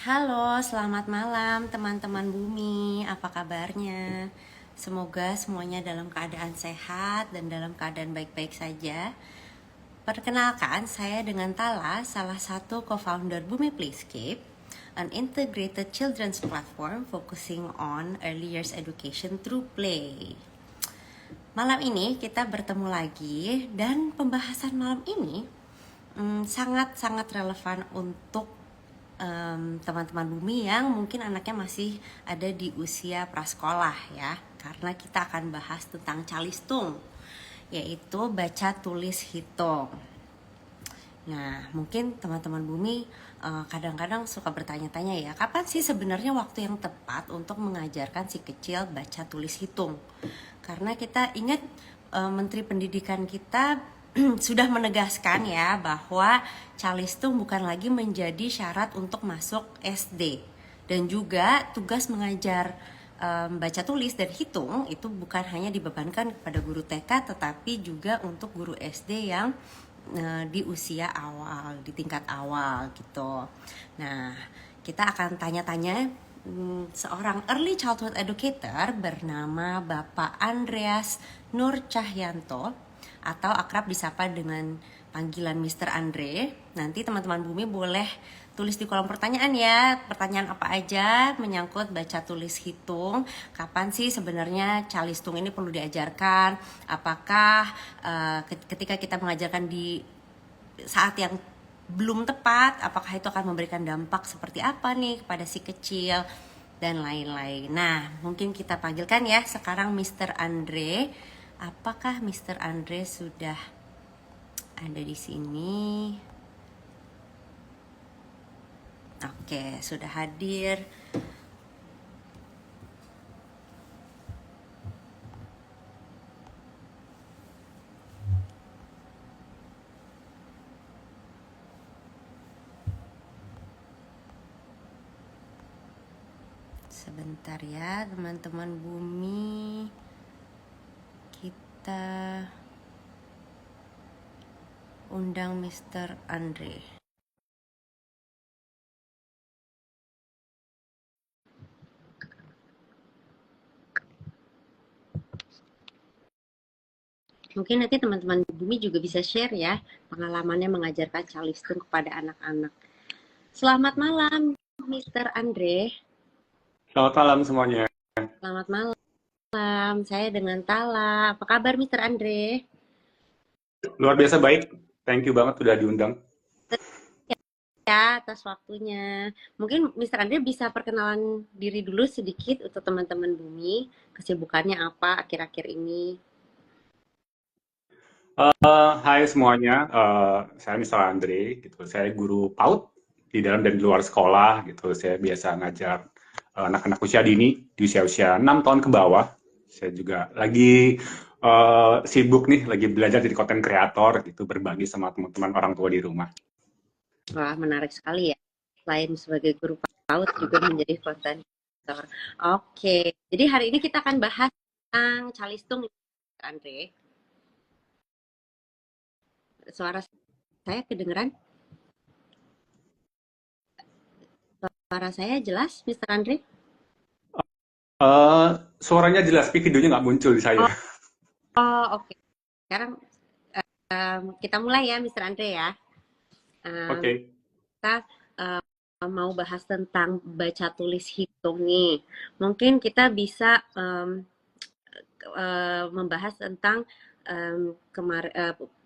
Halo, selamat malam teman-teman Bumi. Apa kabarnya? Semoga semuanya dalam keadaan sehat dan dalam keadaan baik-baik saja. Perkenalkan, saya dengan Tala, salah satu co-founder Bumi Playscape, an integrated children's platform focusing on early years education through play. Malam ini kita bertemu lagi dan pembahasan malam ini sangat-sangat relevan untuk teman-teman Bumi yang mungkin anaknya masih ada di usia prasekolah ya, karena kita akan bahas tentang calistung, yaitu baca tulis hitung. Nah, mungkin teman-teman Bumi kadang-kadang suka bertanya-tanya ya, kapan sih sebenarnya waktu yang tepat untuk mengajarkan si kecil baca tulis hitung? Karena kita ingat Menteri Pendidikan kita sudah menegaskan ya bahwa calistung bukan lagi menjadi syarat untuk masuk SD, dan juga tugas mengajar baca tulis dan hitung itu bukan hanya dibebankan kepada guru TK tetapi juga untuk guru SD yang di usia awal, di tingkat awal gitu. Nah, kita akan tanya-tanya seorang early childhood educator bernama Bapak Andreas Nur Cahyanto, atau akrab disapa dengan panggilan Mr. Andre. Nanti teman-teman Bumi boleh tulis di kolom pertanyaan ya, pertanyaan apa aja menyangkut baca tulis hitung. Kapan sih sebenarnya calistung ini perlu diajarkan? Apakah ketika kita mengajarkan di saat yang belum tepat, apakah itu akan memberikan dampak seperti apa nih kepada si kecil dan lain-lain. Nah, mungkin kita panggilkan ya sekarang Mr. Andre. Apakah Mr. Andre sudah ada di sini? Oke, sudah hadir. Sebentar ya, teman-teman Bumi. Kita undang Mr. Andre. Mungkin nanti teman-teman Bumi juga bisa share ya pengalamannya mengajarkan calistung kepada anak-anak. Selamat malam, Mr. Andre. Selamat malam semuanya. Selamat malam. Saya dengan Tala. Apa kabar, Mr. Andre? Luar biasa baik. Thank you banget sudah diundang. Ya, atas waktunya. Mungkin Mr. Andre bisa perkenalan diri dulu sedikit untuk teman-teman Bumi. Kesibukannya apa akhir-akhir ini? Hai semuanya, saya Mr. Andre, gitu. Saya guru PAUD di dalam dan di luar sekolah, gitu. Saya biasa ngajar anak-anak usia dini, di usia-usia 6 tahun ke bawah. Saya juga lagi sibuk nih, lagi belajar jadi content creator, gitu, berbagi sama teman-teman orang tua di rumah. Wah, menarik sekali ya. Selain sebagai guru PAUD juga menjadi konten kreator. Oke, jadi hari ini kita akan bahas tentang calistung, Mr. Andre. Suara saya kedengeran? Suara saya jelas, Mr. Andre? Suaranya jelas, tapi videonya nggak muncul di saya. Oh, oke. Sekarang kita mulai ya, Mr. Andre ya. Em, Oke. kita mau bahas tentang baca tulis hitung nih. Mungkin kita bisa membahas tentang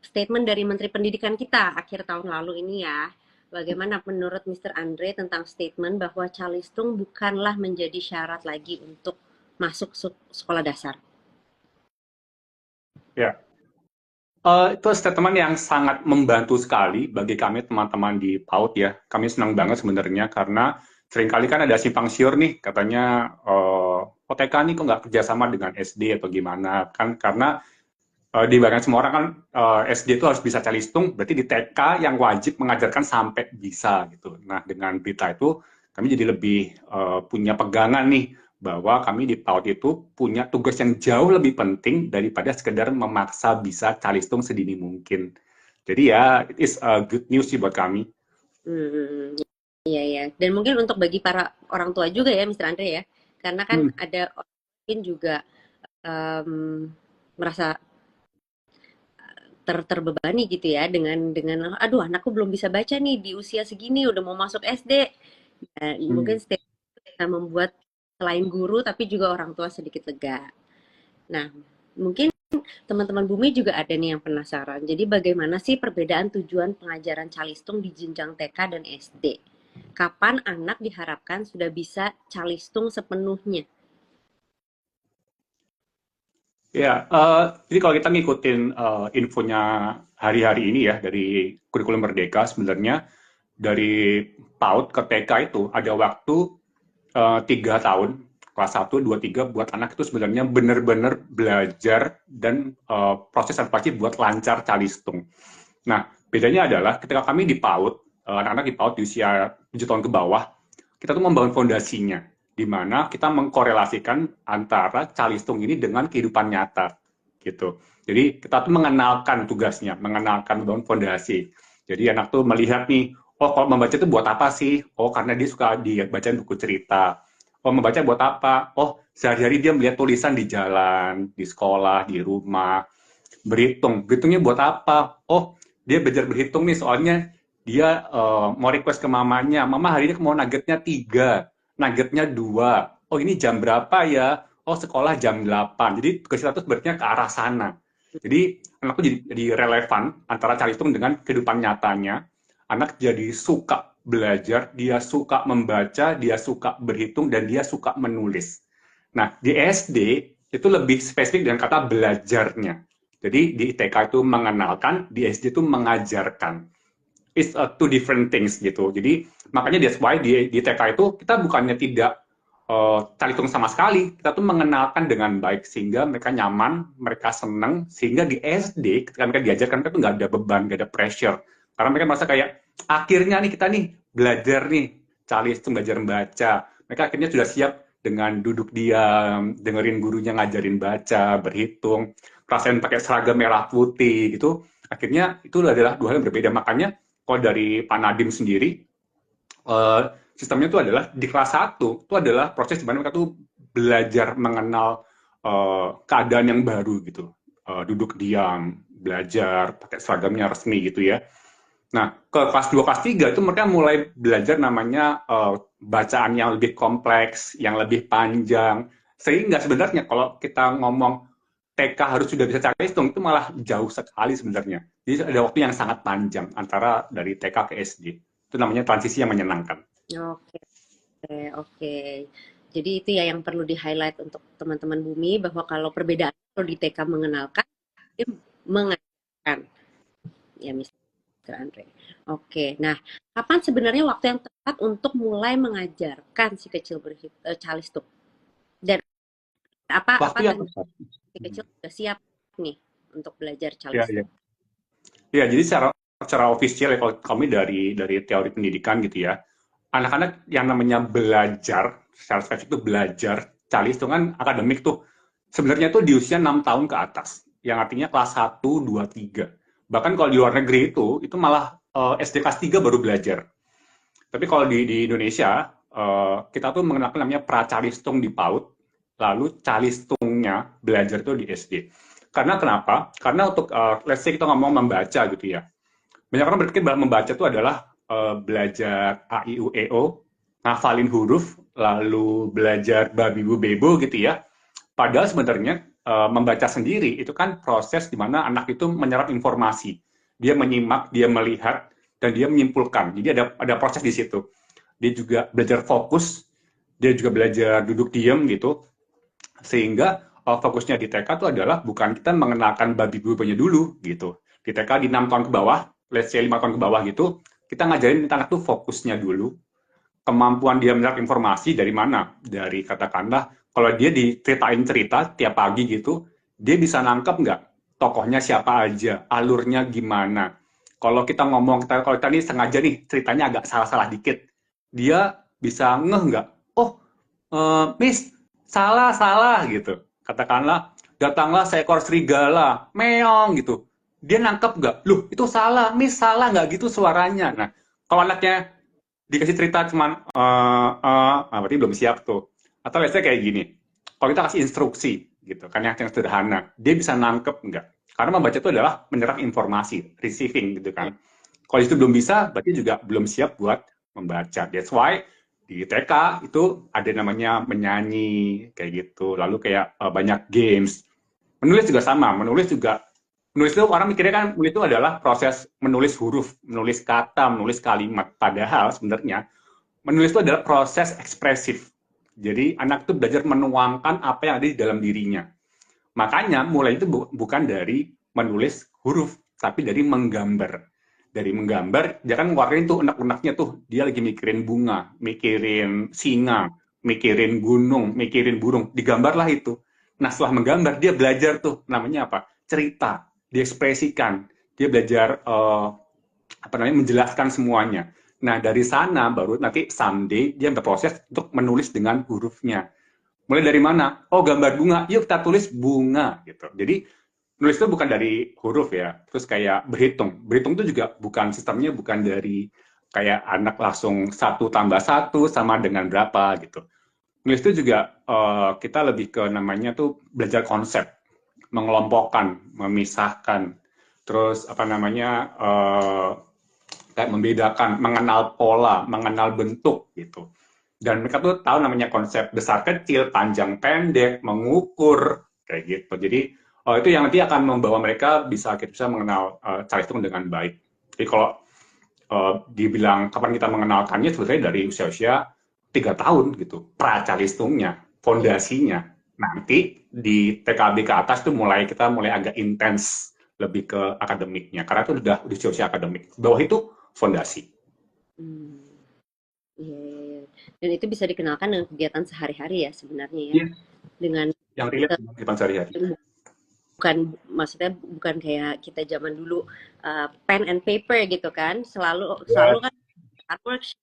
statement dari Menteri Pendidikan kita akhir tahun lalu ini ya. Bagaimana menurut Mr. Andre tentang statement bahwa calistung bukanlah menjadi syarat lagi untuk masuk sekolah dasar? Ya. Itu statement yang sangat membantu sekali bagi kami teman-teman di PAUD ya. Kami senang banget sebenarnya karena seringkali kan ada simpang siur nih katanya OTK nih kok nggak kerjasama dengan SD atau gimana kan karena di bagian semua orang kan SD itu harus bisa calistung, berarti di TK yang wajib mengajarkan sampai bisa gitu. Nah dengan berita itu kami jadi lebih punya pegangan nih bahwa kami di PAUD itu punya tugas yang jauh lebih penting daripada sekedar memaksa bisa calistung sedini mungkin. Jadi ya, it is a good news sih buat kami. Hmm, Iya ya. Dan mungkin untuk bagi para orang tua juga ya, Mr. Andre ya, karena kan Hmm. ada orang mungkin juga em, merasa terbebani gitu ya dengan aduh anakku belum bisa baca nih di usia segini udah mau masuk SD. Nah, mungkin Hmm. step bisa membuat selain guru tapi juga orang tua sedikit lega. Nah, mungkin teman-teman Bumi juga ada nih yang penasaran. Jadi bagaimana sih perbedaan tujuan pengajaran calistung di jenjang TK dan SD? Kapan anak diharapkan sudah bisa calistung sepenuhnya? Ya, jadi kalau kita ngikutin infonya hari-hari ini ya dari kurikulum Merdeka, sebenarnya dari PAUD ke TK itu ada waktu 3 tahun, kelas 1, 2, 3 buat anak itu sebenarnya benar-benar belajar dan proses adaptasi buat lancar calistung. Nah, bedanya adalah ketika kami di PAUD, anak-anak di PAUD di usia 7 tahun ke bawah, kita tuh membangun fondasinya, di mana kita mengkorelasikan antara calistung ini dengan kehidupan nyata, gitu. Jadi kita tuh mengenalkan tugasnya, mengenalkan membangun fondasi. Jadi anak tuh melihat nih, oh kalau membaca itu buat apa sih? Oh karena dia suka dibacain buku cerita. Oh membaca buat apa? Oh sehari-hari dia melihat tulisan di jalan, di sekolah, di rumah. Berhitungnya buat apa? Oh, dia belajar berhitung nih, soalnya dia mau request ke mamanya, mama hari ini mau nuggetnya 3, nuggetnya 2. Oh, ini jam berapa ya? Oh, sekolah jam 8. Jadi tugas kita tuh sebenarnya ke arah sana. Jadi anakku jadi relevan antara cari hitung dengan kehidupan nyatanya. Anak jadi suka belajar, dia suka membaca, dia suka berhitung, dan dia suka menulis. Nah, di SD itu lebih spesifik dengan kata belajarnya. Jadi di ITK itu mengenalkan, di SD itu mengajarkan. It's two different things gitu. Jadi makanya that's why di TK itu kita bukannya tidak calitung sama sekali, kita tuh mengenalkan dengan baik sehingga mereka nyaman, mereka senang, sehingga di SD ketika mereka diajarkan mereka tuh nggak ada beban, nggak ada pressure. Karena mereka merasa kayak akhirnya nih kita nih belajar nih, calistung belajar membaca. Mereka akhirnya sudah siap dengan duduk diam, dengerin gurunya ngajarin baca, berhitung, rasain pakai seragam merah putih gitu. Akhirnya itu adalah dua hal yang berbeda. Makanya kalau dari Pak Nadim sendiri, eh, sistemnya itu adalah di kelas 1 itu adalah proses di mana mereka tuh belajar mengenal keadaan yang baru gitu. Duduk diam, belajar, pakai seragamnya resmi gitu ya. Nah, ke kelas 2 kelas 3 itu mereka mulai belajar namanya bacaan yang lebih kompleks, yang lebih panjang. Sehingga sebenarnya kalau kita ngomong TK harus sudah bisa cari hitung, itu malah jauh sekali sebenarnya. Jadi ada waktu yang sangat panjang antara dari TK ke SD. Itu namanya transisi yang menyenangkan. Oke, oke. Jadi itu ya yang perlu di-highlight untuk teman-teman Bumi bahwa kalau perbedaan kalau di TK mengenalkan, dia mengajarkan. Ya, Mister Andre. Oke, nah kapan sebenarnya waktu yang tepat untuk mulai mengajarkan si kecil calistung? Dan apa Waktu yang tanda tepat. si kecil sudah siap nih untuk belajar Ya, ya. calistung? Ya, jadi secara ofisial ya kalau kami dari teori pendidikan gitu ya, anak-anak yang namanya belajar, secara spesifik itu belajar, calis itu kan akademik tuh, sebenarnya tuh di usia 6 tahun ke atas, yang artinya kelas 1, 2, 3. Bahkan kalau di luar negeri itu malah SD kelas 3 baru belajar. Tapi kalau di Indonesia, kita tuh mengenalkan namanya pracalistung di PAUD, lalu calistungnya belajar itu di SD. Karena kenapa? Karena untuk, let's say kita ngomong membaca gitu ya, banyak orang berpikir bahwa membaca itu adalah belajar A, I, U, E, O, ngafalin huruf, lalu belajar babi, bu, bebo gitu ya. Padahal sebenarnya membaca sendiri itu kan proses di mana anak itu menyerap informasi. Dia menyimak, dia melihat, dan dia menyimpulkan. Jadi ada proses di situ. Dia juga belajar fokus, dia juga belajar duduk diam gitu. Sehingga fokusnya di TK itu adalah bukan kita mengenalkan babi bubunya dulu gitu. Di TK di 6 tahun ke bawah, let's say 5 tahun ke bawah gitu, kita ngajarin anak tuh fokusnya dulu, kemampuan dia menyerap informasi dari mana? Dari katakanlah, kalau dia diceritain cerita tiap pagi gitu, dia bisa nangkep nggak tokohnya siapa aja, alurnya gimana. Kalau kita ngomong, kalau kita nih sengaja nih ceritanya agak salah-salah dikit, dia bisa ngeh nggak? Oh, Miss, salah, salah gitu. Katakanlah, datanglah seekor serigala, meong gitu. Dia nangkep nggak? Loh, itu salah, Miss, salah nggak gitu suaranya. Nah, kalau anaknya dikasih cerita cuman berarti belum siap tuh. Atau let's say kayak gini, kalau kita kasih instruksi gitu kan yang sederhana, dia bisa nangkep nggak? Karena membaca itu adalah menyerap informasi, receiving gitu kan. Kalau itu belum bisa, berarti juga belum siap buat membaca. That's why di TK itu ada namanya menyanyi kayak gitu. Lalu kayak banyak games. Menulis juga sama. Menulis itu orang mikirnya kan menulis itu adalah proses menulis huruf, menulis kata, menulis kalimat. Padahal sebenarnya menulis itu adalah proses ekspresif. Jadi anak itu belajar menuangkan apa yang ada di dalam dirinya. Makanya mulai itu bukan dari menulis huruf, tapi dari menggambar. Dari menggambar, dia kan ngeluarin tuh unek-uneknya tuh. Dia lagi mikirin bunga, mikirin singa, mikirin gunung, mikirin burung. Digambarlah itu. Nah setelah menggambar, dia belajar tuh, namanya apa? Cerita, diekspresikan. Dia belajar menjelaskan semuanya. Nah dari sana baru nanti someday dia berproses untuk menulis dengan hurufnya. Mulai dari mana? Oh, gambar bunga. Yuk kita tulis bunga gitu. Jadi nulis itu bukan dari huruf ya. Terus kayak berhitung. Berhitung itu juga bukan sistemnya bukan dari kayak anak langsung satu tambah satu sama dengan berapa gitu. Nulis itu juga kita lebih ke namanya tuh belajar konsep, mengelompokkan, memisahkan, terus apa namanya kayak membedakan, mengenal pola, mengenal bentuk gitu. Dan mereka tuh tahu namanya konsep besar kecil, panjang pendek, mengukur kayak gitu. Jadi itu yang nanti akan membawa mereka kita bisa mengenal cara hitung dengan baik. Jadi kalau dibilang kapan kita mengenalkannya sebetulnya dari usia-usia 3 tahun gitu, pra-calistungnya, fondasinya. Nanti di TKB ke atas tuh kita mulai agak intens lebih ke akademiknya, karena itu udah usia-usia akademik. Bawah itu fondasi. Hmm, iya, iya, iya. Dan itu bisa dikenalkan dengan kegiatan sehari-hari ya sebenarnya ya. Iya. Dengan Yang relate dengan kehidupan sehari-hari. bukan maksudnya bukan kayak kita zaman dulu pen and paper gitu kan. Selalu selalu Ya, kan workshop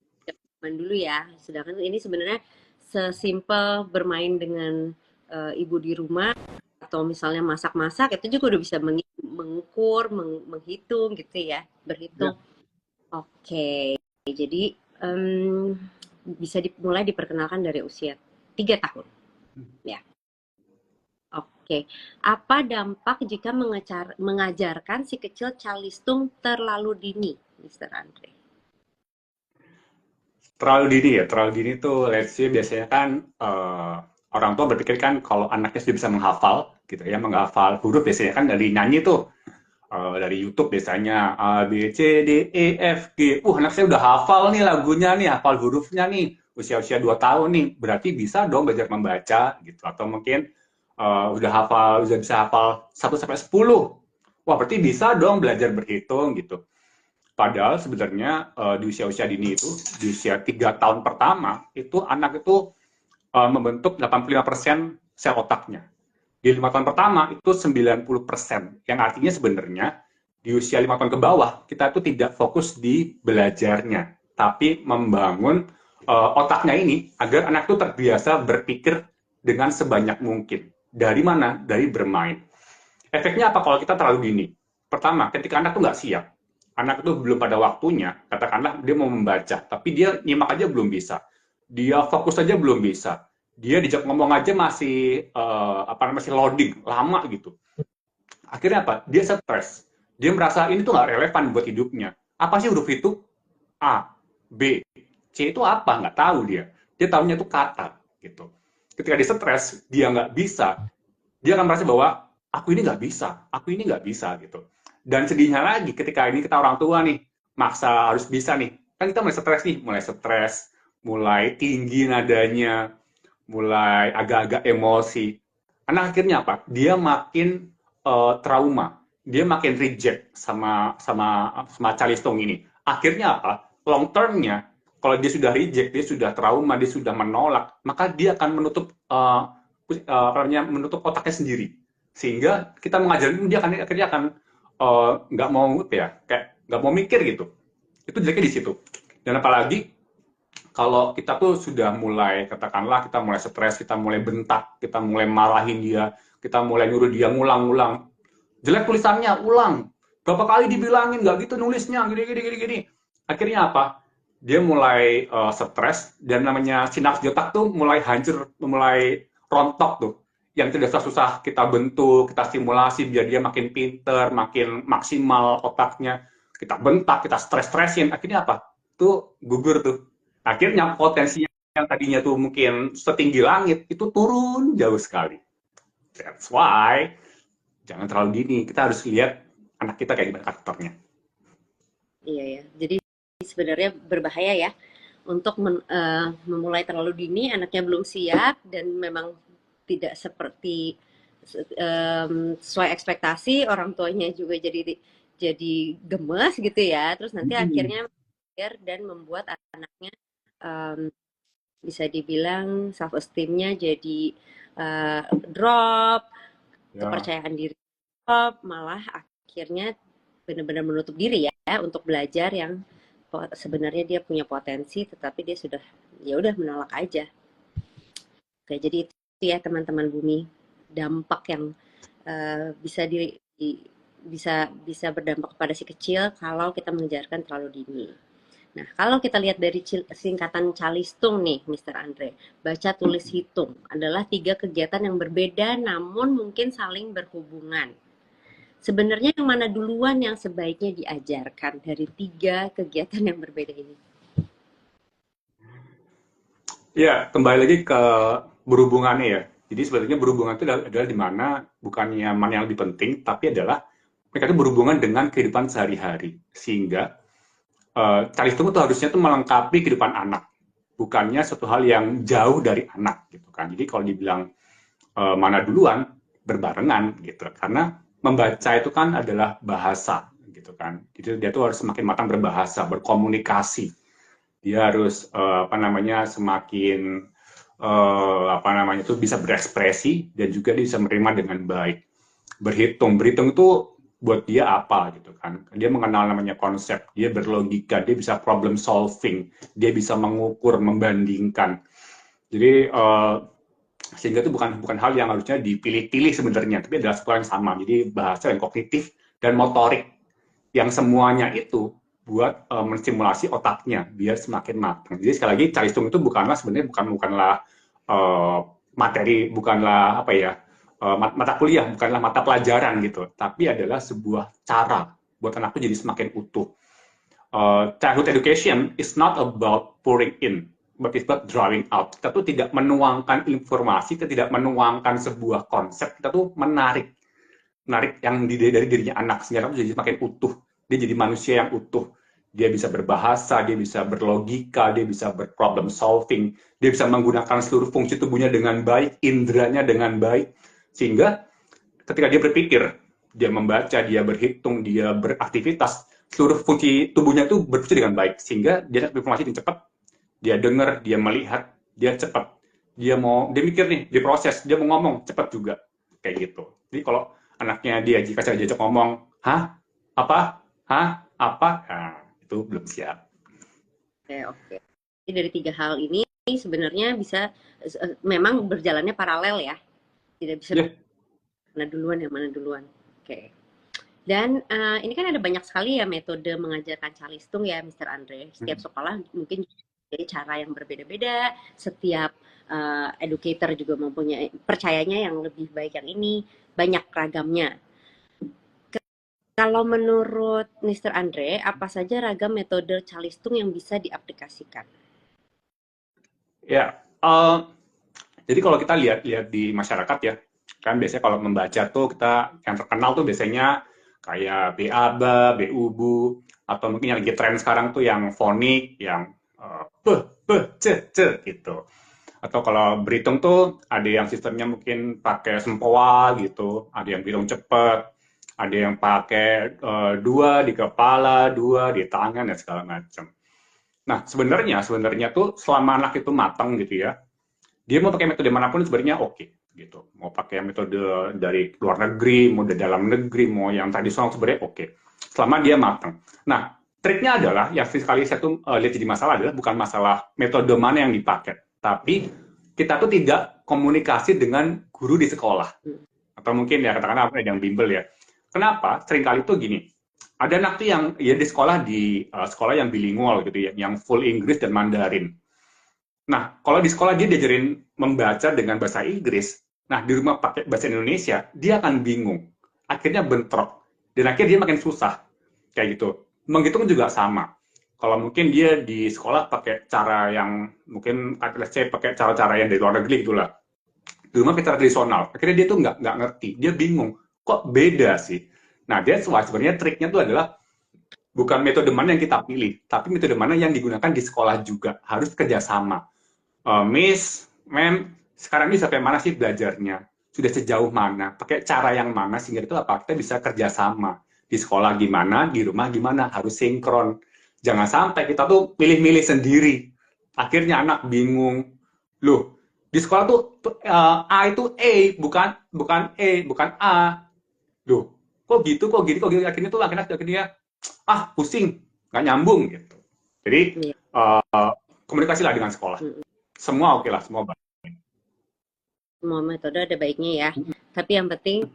zaman dulu ya. Sedangkan ini sebenarnya sesimpel bermain dengan ibu di rumah atau misalnya masak-masak itu juga udah bisa mengukur, menghitung gitu ya, ya. berhitung. Oke, jadi em, bisa dimulai diperkenalkan dari usia 3 tahun. Ya, oke. Apa dampak jika mengajarkan si kecil calistung terlalu dini, Mister Andre? Terlalu dini ya, terlalu dini tuh let's say biasanya kan orang tua berpikir kan kalau anaknya sudah bisa menghafal gitu ya, menghafal huruf biasanya kan dari nyanyi tuh. Dari YouTube biasanya A, B, C, D, E, F, G. Anak saya udah hafal nih lagunya nih, hafal hurufnya nih. Usia-usia 2 tahun nih, berarti bisa dong belajar membaca gitu. Atau mungkin udah bisa hafal 1 sampai 10. Wah, berarti bisa dong belajar berhitung gitu. Padahal sebenarnya di usia-usia dini itu, di usia 3 tahun pertama, itu anak itu membentuk 85% sel otaknya. Di 5 tahun pertama itu 90%, yang artinya sebenarnya di usia 5 tahun ke bawah kita itu tidak fokus di belajarnya, tapi membangun otaknya ini agar anak itu terbiasa berpikir dengan sebanyak mungkin. Dari mana? Dari bermain. Efeknya apa kalau kita terlalu dini? Pertama, ketika anak itu nggak siap, anak itu belum pada waktunya, katakanlah dia mau membaca, tapi dia nyimak aja belum bisa, dia fokus aja belum bisa, dia dijak ngomong aja masih masih loading lama gitu. Akhirnya apa? Dia stres. Dia merasa ini tuh nggak relevan buat hidupnya. Apa sih huruf itu? A, B, C itu apa? Nggak tahu dia. Dia tahunya itu kata gitu. Ketika dia stres, dia nggak bisa. Dia akan merasa bahwa aku ini nggak bisa gitu. Dan sedihnya lagi ketika ini kita orang tua nih maksa harus bisa nih, kan kita mulai stres, mulai tinggi nadanya, mulai agak-agak emosi. Anak akhirnya apa? Dia makin trauma, dia makin reject sama calistung ini. Akhirnya apa? Long termnya, kalau dia sudah reject, dia sudah trauma, dia sudah menolak, maka dia akan menutup otaknya sendiri. Sehingga kita mengajarin dia akhirnya akan nggak mau apa ya, kayak nggak mau mikir gitu. Itu jeleknya di situ. Dan apalagi kalau kita tuh sudah mulai, katakanlah kita mulai stres, kita mulai bentak, kita mulai marahin dia, kita mulai nyuruh dia ngulang-ngulang. Jelek tulisannya, ulang. Berapa kali dibilangin, nggak gitu nulisnya, gini, gini, gini, gini. Akhirnya apa? dia mulai stres dan namanya sinaps di otak tuh mulai hancur, mulai rontok tuh. Yang tidak susah kita bentuk, kita stimulasi biar dia makin pinter, makin maksimal otaknya. Kita bentak, kita stres-stresin. Akhirnya apa? Tuh gugur tuh. Akhirnya potensi yang tadinya tuh mungkin setinggi langit itu turun jauh sekali. That's why jangan terlalu dini. Kita harus lihat anak kita kayak gimana karakternya. Iya ya. Jadi sebenarnya berbahaya ya untuk memulai terlalu dini, anaknya belum siap dan memang tidak seperti sesuai ekspektasi, orang tuanya juga jadi gemes gitu ya. Terus nanti akhirnya dan membuat anaknya em, bisa dibilang self esteemnya jadi drop, Ya. kepercayaan diri drop, malah akhirnya benar-benar menutup diri ya untuk belajar yang sebenarnya dia punya potensi tetapi dia sudah ya udah menolak aja. Oke, jadi itu ya teman-teman bumi dampak yang bisa bisa berdampak kepada si kecil kalau kita mengejarkan terlalu dini. Nah, kalau kita lihat dari singkatan Calistung nih, Mr. Andre, baca tulis hitung adalah 3 kegiatan yang berbeda namun mungkin saling berhubungan. Sebenarnya yang mana duluan yang sebaiknya diajarkan dari 3 kegiatan yang berbeda ini? Ya, kembali lagi ke berhubungannya ya. Jadi sebenarnya berhubungan itu adalah di mana bukannya mana yang lebih penting, tapi adalah mereka itu berhubungan dengan kehidupan sehari-hari. Sehingga calistung itu harusnya itu melengkapi kehidupan anak, bukannya suatu hal yang jauh dari anak gitu kan. Jadi kalau dibilang mana duluan, berbarengan gitu. Karena membaca itu kan adalah bahasa gitu kan. Jadi dia tuh harus semakin matang berbahasa, berkomunikasi. Dia harus apa namanya semakin apa namanya itu bisa berekspresi dan juga dia bisa menerima dengan baik. Berhitung itu buat dia apa gitu kan. Dia mengenal namanya konsep, dia berlogika, dia bisa problem solving, dia bisa mengukur, membandingkan. Jadi sehingga itu bukan hal yang harusnya dipilih-pilih sebenarnya, tapi adalah sesuatu yang sama. Jadi bahasa yang kognitif dan motorik yang semuanya itu buat menstimulasi otaknya biar semakin matang. Jadi sekali lagi calistung itu bukanlah sebenarnya bukanlah uh, materi, bukanlah apa ya mata kuliah, bukanlah mata pelajaran gitu, tapi adalah sebuah cara buat anak itu jadi semakin utuh. Childhood education is not about pouring in, but it's about drawing out. Kita tuh tidak menuangkan informasi, kita tidak menuangkan sebuah konsep, kita tuh menarik yang dari dirinya anak sehingga anak jadi semakin utuh, dia jadi manusia yang utuh, dia bisa berbahasa, dia bisa berlogika, dia bisa berproblem solving, dia bisa menggunakan seluruh fungsi tubuhnya dengan baik, indranya dengan baik, sehingga ketika dia berpikir, dia membaca, dia berhitung, dia beraktivitas, seluruh fungsi tubuhnya itu berfungsi dengan baik, sehingga dia dapat informasi dengan cepat, dia dengar, dia melihat, dia cepat, dia mikir nih, dia proses, dia mau ngomong cepat juga, kayak gitu. Jadi kalau anaknya dia jika saya diajak ngomong, hah, apa, hah, apa, nah, itu belum siap. Oke, oke. Jadi dari 3 hal ini sebenarnya bisa memang berjalannya paralel ya. Tidak bisa Ya, mana duluan yang mana duluan. Oke. Dan ini kan ada banyak sekali ya metode mengajarkan calistung ya, Mr. Andre. Setiap sekolah mungkin jadi cara yang berbeda-beda. Setiap educator juga mempunyai percayanya yang lebih baik yang ini. Banyak ragamnya. Kalau menurut Mr. Andre, apa saja ragam metode calistung yang bisa diaplikasikan? ya. Jadi kalau kita lihat di masyarakat ya, kan biasanya kalau membaca tuh kita yang terkenal tuh biasanya kayak BABA, BUBU, atau mungkin yang lagi tren sekarang tuh yang fonik, yang p, p, c gitu. Atau kalau berhitung tuh ada yang sistemnya mungkin pakai sempoa gitu, ada yang berhitung cepet, ada yang pakai dua di kepala, dua di tangan dan segala macam. Nah sebenarnya tuh selama anak itu matang gitu ya, dia mau pakai metode manapun sebenarnya oke gitu. Mau pakai metode dari luar negeri, mau dari dalam negeri, mau yang tradisional sebenarnya oke. Selama dia matang. Nah, triknya adalah yang sekali saya tuh lihat jadi masalah adalah bukan masalah metode mana yang dipakai, tapi kita tuh tidak komunikasi dengan guru di sekolah. Atau mungkin ya katakanlah apa yang bimbel ya. Kenapa? Seringkali tuh gini, Ada anak tuh yang ya di sekolah yang bilingual gitu ya, yang full Inggris dan Mandarin. Nah, kalau di sekolah dia diajarin membaca dengan bahasa Inggris, nah di rumah pakai bahasa Indonesia, dia akan bingung. Akhirnya bentrok. Dan akhirnya dia makin susah. Kayak gitu. Begitu juga sama. Kalau mungkin dia di sekolah pakai cara yang, mungkin let's say pakai cara-cara yang dari luar negeri gitulah. Di rumah pakai cara tradisional. Akhirnya dia tuh nggak ngerti. Dia bingung. Kok beda sih? Nah, that's why sebenarnya triknya tuh adalah bukan metode mana yang kita pilih, tapi metode mana yang digunakan di sekolah juga. Harus kerjasama. Miss, Ma'am, sekarang ini sampai mana sih belajarnya? Sudah sejauh mana? Pakai cara yang mana sehingga itu apa? Kita bisa kerjasama. Di sekolah gimana, di rumah gimana, harus sinkron. Jangan sampai kita tuh pilih-milih sendiri. Akhirnya anak bingung. Loh, di sekolah A itu bukan bukan bukan A. Loh, kok gitu, kok gini, kok gitu. Akhirnya pusing, nggak nyambung gitu. Jadi, Iya. komunikasi lah dengan sekolah. Mm-mm. Semua oke lah, semua baik. Semua metode ada baiknya ya. Tapi yang penting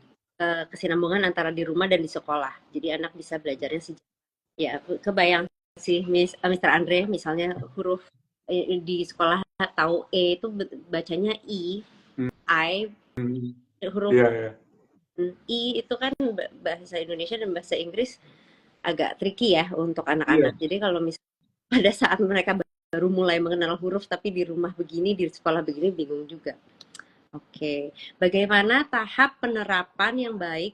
kesinambungan antara di rumah dan di sekolah. Jadi anak bisa belajarnya sih. Ya, kebayang sih Mr. Andre misalnya huruf di sekolah tahu E itu bacanya I, I, huruf Iya, iya. I itu kan bahasa Indonesia dan bahasa Inggris agak tricky ya untuk Iya. anak-anak. Jadi kalau misalnya pada saat mereka baru mulai mengenal huruf tapi di rumah begini, di sekolah begini bingung juga. Oke, bagaimana tahap penerapan yang baik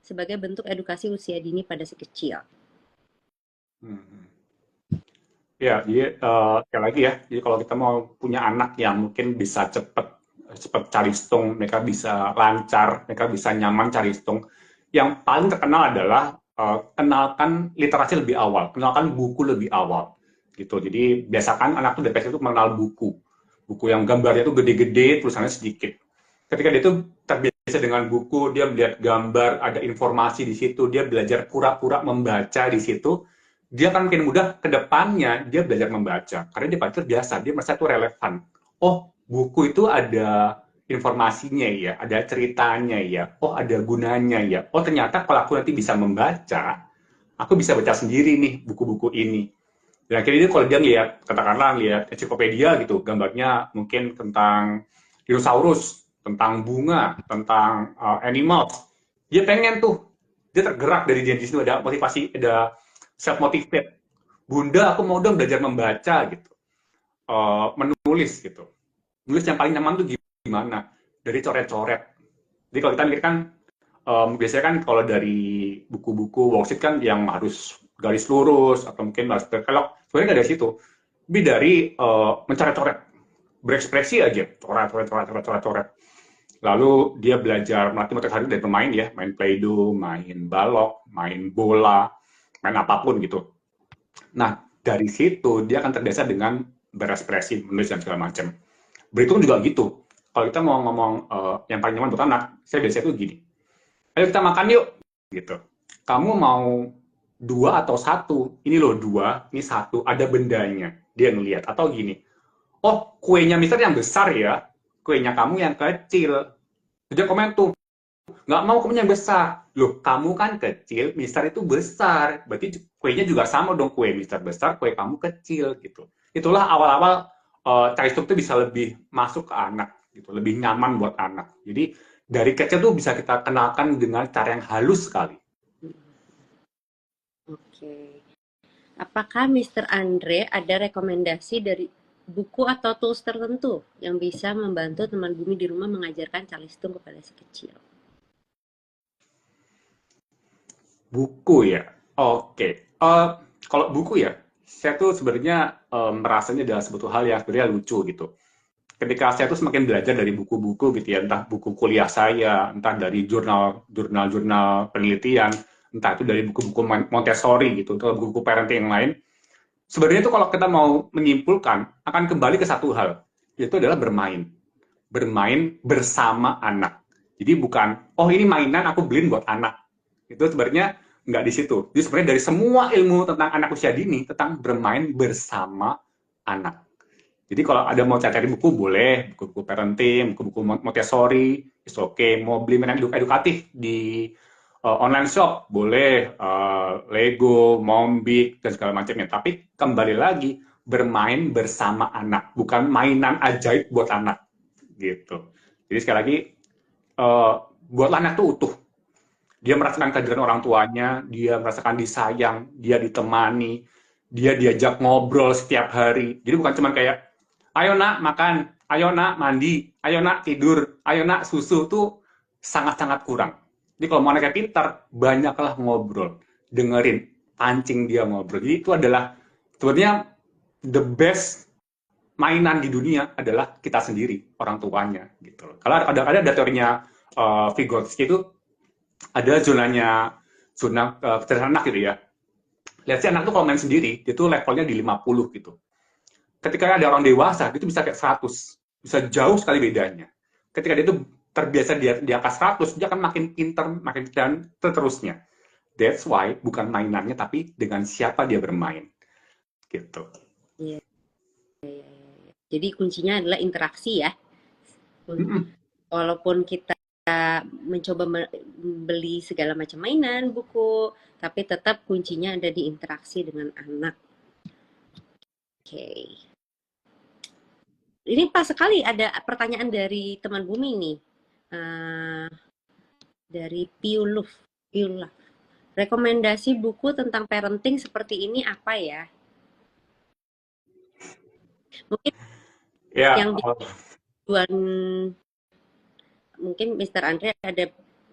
sebagai bentuk edukasi usia dini pada si kecil? Hmm. Ya, jadi sekali lagi ya. Jadi kalau kita mau punya anak yang mungkin bisa cepet cari stung, mereka bisa lancar, mereka bisa nyaman cari stung. Yang paling terkenal adalah kenalkan literasi lebih awal, kenalkan buku lebih awal, gitu. Jadi biasakan anak tuh dari kecil itu mengenal buku, buku yang gambarnya tuh gede-gede, tulisannya sedikit. Ketika dia tuh terbiasa dengan buku, dia melihat gambar, ada informasi di situ, dia belajar pura-pura membaca di situ, dia akan makin mudah ke depannya dia belajar membaca. Karena dia pasti terbiasa, dia merasa itu relevan. Oh, buku itu ada informasinya ya, ada ceritanya ya, oh ada gunanya ya, oh ternyata kalau aku nanti bisa membaca, aku bisa baca sendiri nih buku-buku ini. Dan akhirnya dia kalau dia lihat, katakanlah lihat ensiklopedia gitu, gambarnya mungkin tentang dinosaurus, tentang bunga, tentang animals, dia pengen tuh, dia tergerak dari dia di situ ada motivasi, ada self motivate. Bunda, aku mau dong belajar membaca gitu, menulis gitu. Nulis yang paling nyaman tuh gimana? Dari coret-coret. Jadi kalau kita mikir kan, biasanya kan kalau dari buku-buku worksheet kan yang harus garis lurus atau mungkin harus berkelok, sebenarnya nggak dari situ. Tapi dari mencoret-coret, berekspresi aja, coret. Lalu dia belajar melatih motorik dari pemain ya, main play-doh, main balok, main bola, main apapun gitu. Nah, dari situ dia akan terbiasa dengan berekspresi, menulis dan segala macam. Berhitung juga gitu. Kalau kita mau ngomong yang paling nyaman buat anak, saya biasanya tuh gini. Ayo kita makan yuk, gitu. Kamu mau dua atau satu? Ini loh dua, ini satu, ada bendanya. Dia ngelihat atau gini. Oh, kuenya Mister yang besar ya, kuenya kamu yang kecil. Dia komen tuh, nggak mau kamu yang besar. Loh, kamu kan kecil, Mister itu besar. Berarti kuenya juga sama dong, kue Mister besar, kue kamu kecil gitu. Itulah awal-awal cari itu bisa lebih masuk ke anak gitu, lebih nyaman buat anak. Jadi dari kecil tuh bisa kita kenalkan dengan cara yang halus sekali. Oke. Apakah Mr. Andre ada rekomendasi dari buku atau tools tertentu yang bisa membantu teman bumi di rumah mengajarkan calistung kepada si kecil? Buku ya, oke. Kalau buku ya, saya tuh sebenarnya merasanya adalah sebuah hal yang sebenarnya lucu gitu. Ketika saya tuh semakin belajar dari buku-buku gitu ya, entah buku kuliah saya, entah dari jurnal-jurnal penelitian, entah itu dari buku-buku Montessori gitu, atau buku-buku parenting yang lain, sebenarnya tuh kalau kita mau menyimpulkan, akan kembali ke satu hal, yaitu adalah bermain. Bermain bersama anak. Jadi bukan, oh ini mainan aku beliin buat anak. Itu sebenarnya nggak di situ. Jadi sebenarnya dari semua ilmu tentang anak usia dini, tentang bermain bersama anak. Jadi kalau ada mau cari buku boleh, buku-buku parenting, buku-buku Montessori, it's okay. Mau beli mainan edukatif di online shop boleh, Lego, Mombik dan segala macamnya. Tapi kembali lagi bermain bersama anak, bukan mainan ajaib buat anak gitu. Jadi sekali lagi buatlah anak tuh utuh. Dia merasakan kehadiran orang tuanya, dia merasakan disayang, dia ditemani, dia diajak ngobrol setiap hari. Jadi bukan cuma kayak, ayo nak makan, ayo nak mandi, ayo nak tidur, ayo nak susu, tuh sangat-sangat kurang. Jadi kalau mau anaknya pintar, banyaklah ngobrol, dengerin, pancing dia ngobrol. Jadi itu adalah sebenarnya the best mainan di dunia adalah kita sendiri, orang tuanya gitu. Kalau ada teorinya Vygotsky itu ada zona kecerdasan anak gitu ya. Lihat sih anak tuh kalau main sendiri, dia tuh levelnya di 50 gitu. Ketika ada orang dewasa, dia tuh bisa kayak 100. Bisa jauh sekali bedanya. Ketika dia tuh terbiasa di atas 100, dia akan makin pinter, makin dan seterusnya. That's why bukan mainannya, tapi dengan siapa dia bermain. Gitu. Iya. Jadi kuncinya adalah interaksi ya. Walaupun kita mencoba beli segala macam mainan, buku, tapi tetap kuncinya ada di interaksi dengan anak. Oke. Ini pas sekali ada pertanyaan dari teman Bumi nih. Dari Piuluf. Rekomendasi buku tentang parenting seperti ini apa ya? Mungkin Ya, yang tujuan, mungkin Mr. Andre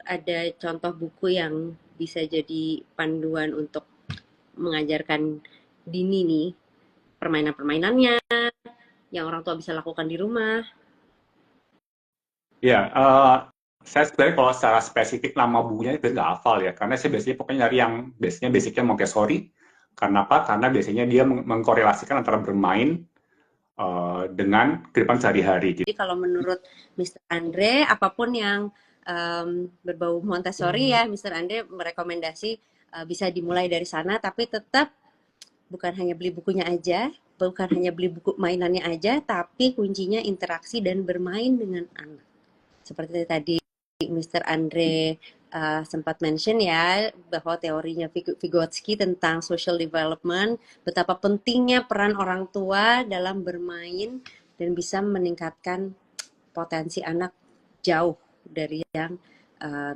ada contoh buku yang bisa jadi panduan untuk mengajarkan dini nih permainan-permainannya yang orang tua bisa lakukan di rumah. ya, saya sebenarnya kalau secara spesifik nama bukunya itu nggak hafal ya, karena saya biasanya pokoknya nyari yang biasanya basicnya Montessori. Karena apa? Karena biasanya dia mengkorelasikan antara bermain dengan kehidupan sehari-hari. Jadi kalau menurut Mr. Andre, apapun yang berbau Montessori ya, Mr. Andre merekomendasi bisa dimulai dari sana, tapi tetap bukan hanya beli bukunya aja, bukan hanya beli buku mainannya aja, tapi kuncinya interaksi dan bermain dengan anak. Seperti tadi Mr. Andre sempat mention ya, bahwa teorinya Vygotsky tentang social development, betapa pentingnya peran orang tua dalam bermain dan bisa meningkatkan potensi anak jauh dari yang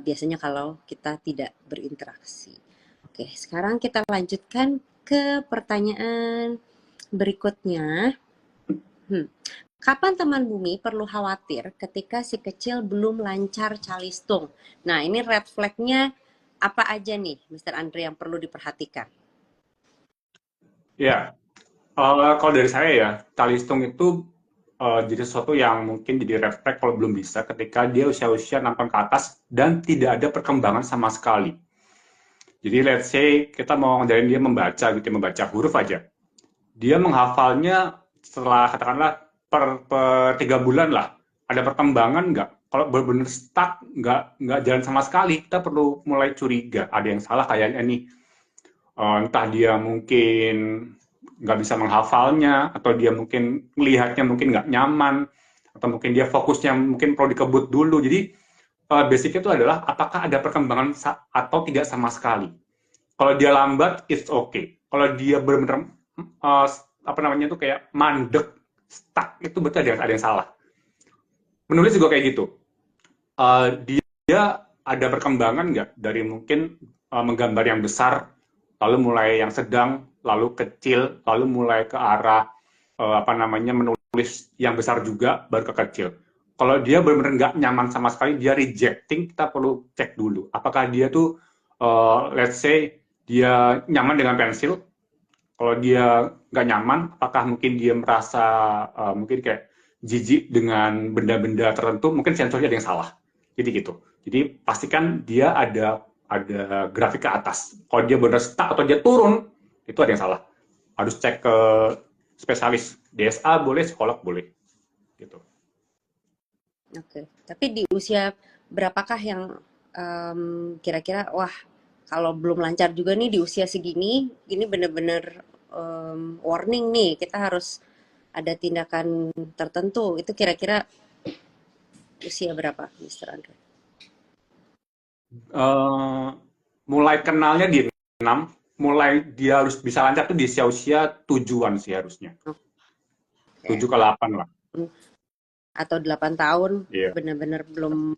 biasanya kalau kita tidak berinteraksi. Oke, sekarang kita lanjutkan ke pertanyaan berikutnya. Kapan teman Bumi perlu khawatir ketika si kecil belum lancar calistung? Nah, ini red flag-nya apa aja nih, Mr. Andre, yang perlu diperhatikan? Ya, kalau dari saya ya, talistung itu jadi sesuatu yang mungkin jadi red flag kalau belum bisa ketika dia usia-usia nampang ke atas dan tidak ada perkembangan sama sekali. Jadi let's say kita mau ngajarin dia membaca gitu, membaca huruf aja. Dia menghafalnya setelah katakanlah per 3 bulan lah. Ada perkembangan nggak? Kalau benar-benar stuck, nggak jalan sama sekali, kita perlu mulai curiga. Ada yang salah kayaknya nih. Entah dia mungkin nggak bisa menghafalnya, atau dia mungkin melihatnya mungkin nggak nyaman, atau mungkin dia fokusnya mungkin perlu dikebut dulu. Jadi basicnya itu adalah apakah ada perkembangan atau tidak sama sekali. Kalau dia lambat, it's okay. Kalau dia benar-benar apa namanya itu kayak mandek, stuck, itu berarti ada yang salah. Menulis juga kayak gitu. Dia ada perkembangan nggak dari mungkin menggambar yang besar, lalu mulai yang sedang, lalu kecil, lalu mulai ke arah apa namanya menulis yang besar juga, baru ke kecil. Kalau dia benar-benar nggak nyaman sama sekali, dia rejecting, kita perlu cek dulu. Apakah dia tuh, let's say, dia nyaman dengan pensil. Kalau dia nggak nyaman, apakah mungkin dia merasa mungkin kayak jijik dengan benda-benda tertentu, mungkin sensornya ada yang salah. Jadi gitu. Jadi pastikan dia ada grafik ke atas. Kalau dia benar stuck atau dia turun, itu ada yang salah. Harus cek ke spesialis. DSA boleh, psikolog boleh. Gitu. Oke, tapi di usia berapakah yang kira-kira, wah, kalau belum lancar juga nih di usia segini, ini bener-bener warning nih, kita harus ada tindakan tertentu. Itu kira-kira usia berapa, Mr. Andre? Eh, mulai kenalnya di 6, mulai dia harus bisa lancar tuh di usia-usia 7-an sih harusnya. Oke. 7 ke 8 lah. Atau 8 tahun Iya. benar-benar belum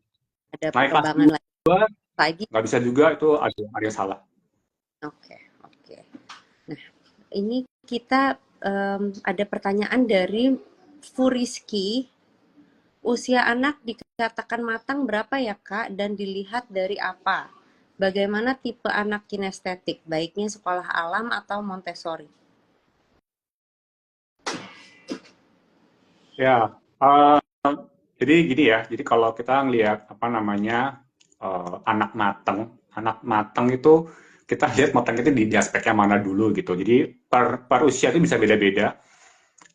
ada Naik kelas perkembangan 2 lagi. nggak bisa juga, itu ada yang salah. Oke, oke. Nah, ini kita ada pertanyaan dari Furiski. Usia anak dikatakan matang berapa ya Kak? Dan dilihat dari apa? Bagaimana tipe anak kinestetik? Baiknya sekolah alam atau Montessori? Ya, jadi gini ya, jadi kalau kita ngelihat apa namanya anak matang itu kita lihat matang itu di aspeknya mana dulu gitu. Jadi per usia itu bisa beda-beda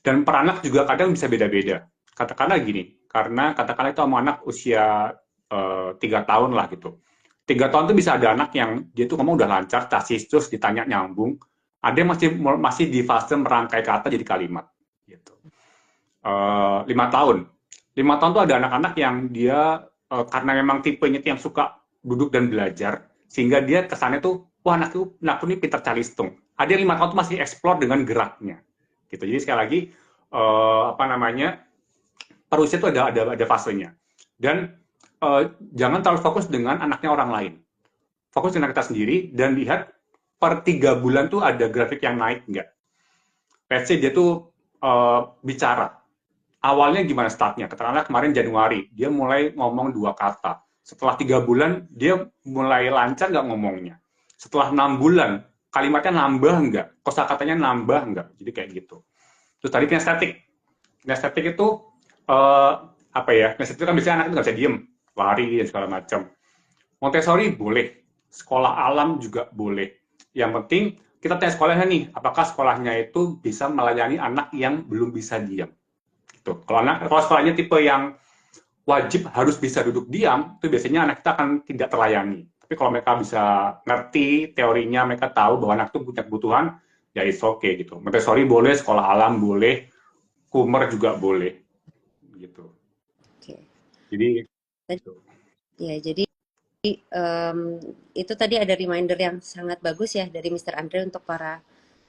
dan per anak juga kadang bisa beda-beda. Katakanlah gini, karena katakanlah itu sama anak usia 3 tahun lah gitu. 3 tahun itu bisa ada anak yang dia tuh ngomong udah lancar, casis terus ditanya nyambung. Ada yang masih masih di fase merangkai kata jadi kalimat gitu. 5 tahun. 5 tahun tuh ada anak-anak yang dia karena memang tipenya yang suka duduk dan belajar, sehingga dia kesannya tuh, wah anakku ini pintar calistung. Ada yang 5 tahun tuh masih explore dengan geraknya. Gitu. Jadi sekali lagi, apa namanya, per usia itu ada fasenya. Dan jangan terlalu fokus dengan anaknya orang lain. Fokus dengan kita sendiri dan lihat per 3 bulan tuh ada grafik yang naik nggak. Let's say dia tuh bicara, awalnya gimana startnya? Katakanlah kemarin Januari, dia mulai ngomong 2 kata. Setelah 3 bulan, dia mulai lancar nggak ngomongnya. Setelah 6 bulan, kalimatnya nambah nggak? Kosakatanya nambah nggak? Jadi kayak gitu. Terus tadi kinestetik. Kinestetik itu eh, apa ya? Kinestetik itu kan biasanya anak itu nggak bisa diem, lari dan segala macam. Montessori boleh, sekolah alam juga boleh. Yang penting kita tanya sekolahnya nih, apakah sekolahnya itu bisa melayani anak yang belum bisa diam. Gitu. Kalau sekolahnya tipe yang wajib harus bisa duduk diam, itu biasanya anak kita akan tidak terlayani. Tapi kalau mereka bisa ngerti teorinya, mereka tahu bahwa anak itu punya kebutuhan, ya it's okay gitu. Montessori boleh, sekolah alam boleh, Kummer juga boleh gitu. Oke. Jadi Tadi, gitu. ya, jadi em, itu tadi ada reminder yang sangat bagus ya dari Mr. Andre untuk para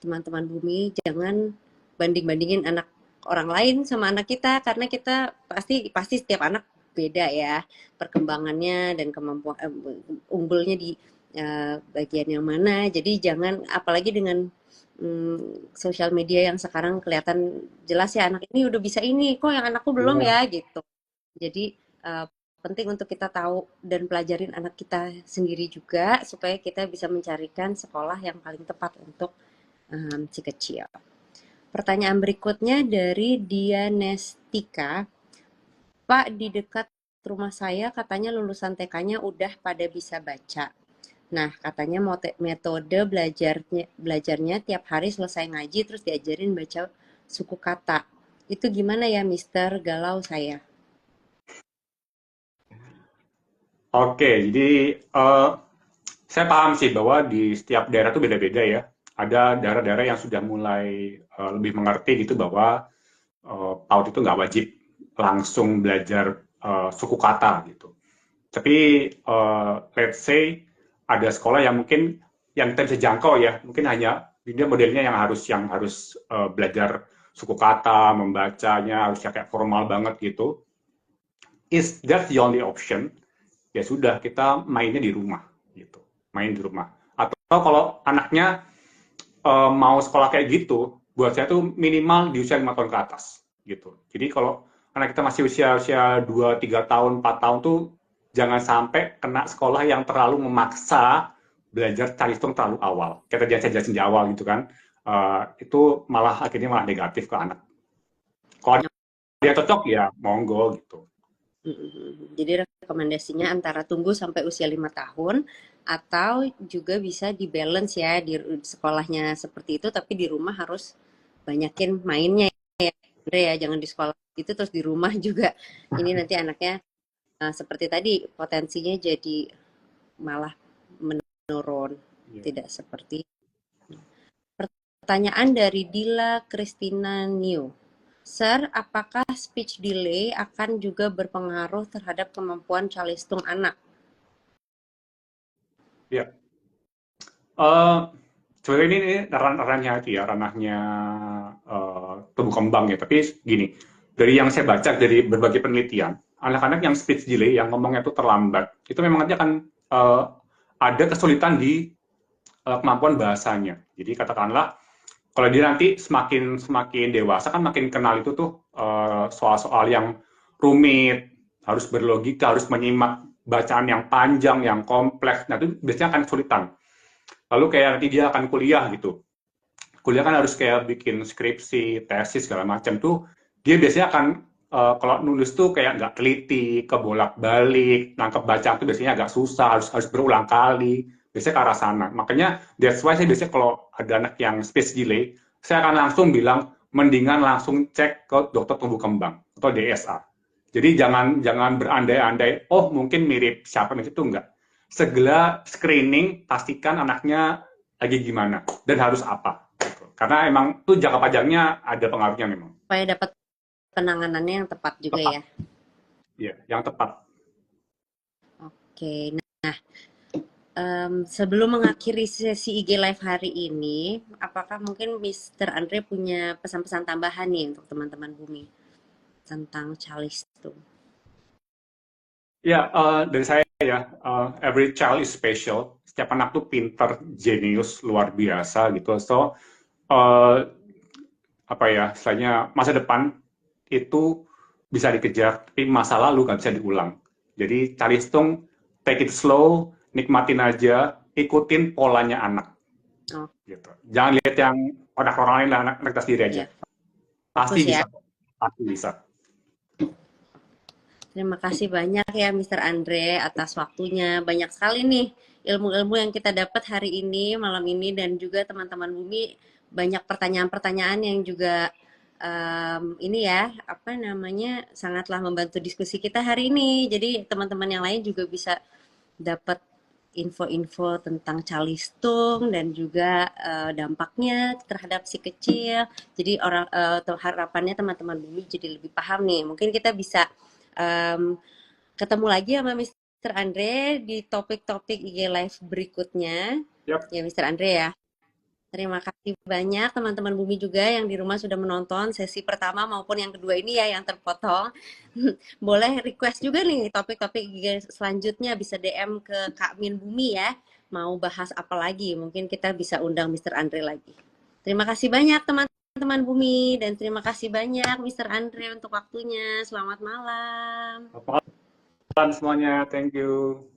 teman-teman Bumi. Jangan banding-bandingin anak orang lain sama anak kita karena kita pasti pasti setiap anak beda ya perkembangannya dan kemampuan unggulnya di bagian yang mana. Jadi jangan apalagi dengan sosial media yang sekarang kelihatan jelas ya anak ini udah bisa ini kok yang anakku belum Ya, ya gitu. Jadi uh, penting untuk kita tahu dan pelajarin anak kita sendiri juga supaya kita bisa mencarikan sekolah yang paling tepat untuk si kecil. Pertanyaan berikutnya dari Dianestika. Pak, di dekat rumah saya katanya lulusan TK-nya udah pada bisa baca. Nah, katanya metode belajarnya tiap hari selesai ngaji terus diajarin baca suku kata. Itu gimana ya, Mister? Galau saya. oke, jadi eh, saya paham sih bahwa di setiap daerah itu beda-beda ya. Ada daerah-daerah yang sudah mulai lebih mengerti gitu bahwa PAUD itu nggak wajib langsung belajar suku kata gitu. Tapi let's say ada sekolah yang mungkin yang kita bisa jangkau ya, mungkin hanya dia modelnya yang harus belajar suku kata, membacanya harus kayak formal banget gitu. Is that the only option? Ya sudah kita mainnya di rumah gitu, main di rumah. Atau kalau anaknya mau sekolah kayak gitu, buat saya tuh minimal di usia 5 tahun ke atas gitu. Jadi kalau anak kita masih usia 2, 3 tahun, 4 tahun tuh jangan sampai kena sekolah yang terlalu memaksa belajar cari hitung terlalu awal. Kayak tadi saya jelasin di awal gitu kan, itu malah akhirnya malah negatif ke anak. Kalau dia cocok ya monggo gitu. Jadi rekomendasinya antara tunggu sampai usia 5 tahun atau juga bisa di balance ya di sekolahnya seperti itu tapi di rumah harus banyakin mainnya ya Andre ya jangan di sekolah itu terus di rumah juga ini nanti anaknya seperti tadi potensinya jadi malah menurun Yeah. tidak seperti pertanyaan dari Dila Christina New. Sir, apakah speech delay akan juga berpengaruh terhadap kemampuan calistung anak? Ya. Eh, Sebenarnya ini ranahnya itu ya, ranahnya tumbuh kembang ya. Tapi gini, dari yang saya baca dari berbagai penelitian, anak-anak yang speech delay, yang ngomongnya itu terlambat, itu memang nanti akan eh, ada kesulitan di kemampuan bahasanya. Jadi katakanlah, kalau dia nanti semakin semakin dewasa kan makin kenal itu tuh soal-soal yang rumit, harus berlogika, harus menyimak bacaan yang panjang, yang kompleks. Nah itu biasanya akan kesulitan. Lalu kayak nanti dia akan kuliah gitu. Kuliah kan harus kayak bikin skripsi, tesis segala macam tuh. Dia biasanya akan kalau nulis tuh kayak nggak teliti, kebolak-balik, nangkep bacaan tuh biasanya agak susah, harus harus berulang kali. Biasanya ke arah sana. Makanya that's why saya biasanya kalau ada anak yang speech delay, saya akan langsung bilang mendingan langsung cek ke dokter tumbuh kembang atau DSA. Jadi jangan jangan berandai-andai, oh mungkin mirip siapa itu enggak. Segera screening, pastikan anaknya lagi gimana dan harus apa. Karena emang tuh jangka panjangnya ada pengaruhnya memang. Supaya dapat penanganannya yang tepat juga Tepat, ya. ya, yang tepat. Oke, nah sebelum mengakhiri sesi IG Live hari ini, apakah mungkin Mr. Andre punya pesan-pesan tambahan nih untuk teman-teman Bumi tentang Calisto? Ya, dari saya ya, every child is special. Setiap anak tuh pinter, jenius, luar biasa gitu. So, uh, apa ya, istilahnya masa depan itu bisa dikejar, tapi masa lalu nggak bisa diulang. Jadi cari hitung, take it slow, nikmatin aja, ikutin polanya anak. Oh, Gitu. Jangan lihat yang orang lain lah, anak kita sendiri aja. ya, Pasti fokus ya. bisa, pasti bisa. Terima kasih banyak ya Mr. Andre atas waktunya. Banyak sekali nih ilmu-ilmu yang kita dapat hari ini, malam ini, dan juga teman-teman Bumi banyak pertanyaan-pertanyaan yang juga ini ya, apa namanya, sangatlah membantu diskusi kita hari ini. Jadi teman-teman yang lain juga bisa dapat info-info tentang calistung dan juga dampaknya terhadap si kecil. Jadi orang harapannya teman-teman Bumi jadi lebih paham nih. Mungkin kita bisa em, ketemu lagi sama Mr. Andre di topik-topik IG Live berikutnya. Yap. Ya Mr. Andre ya. Terima kasih banyak teman-teman Bumi juga yang di rumah sudah menonton sesi pertama maupun yang kedua ini ya yang terpotong. Boleh request juga nih topik-topik selanjutnya bisa DM ke Kak Min Bumi ya. Mau bahas apa lagi? Mungkin kita bisa undang Mr. Andre lagi. Terima kasih banyak teman-teman Bumi dan terima kasih banyak Mr. Andre untuk waktunya. Selamat malam. Apa kabar semuanya? Thank you.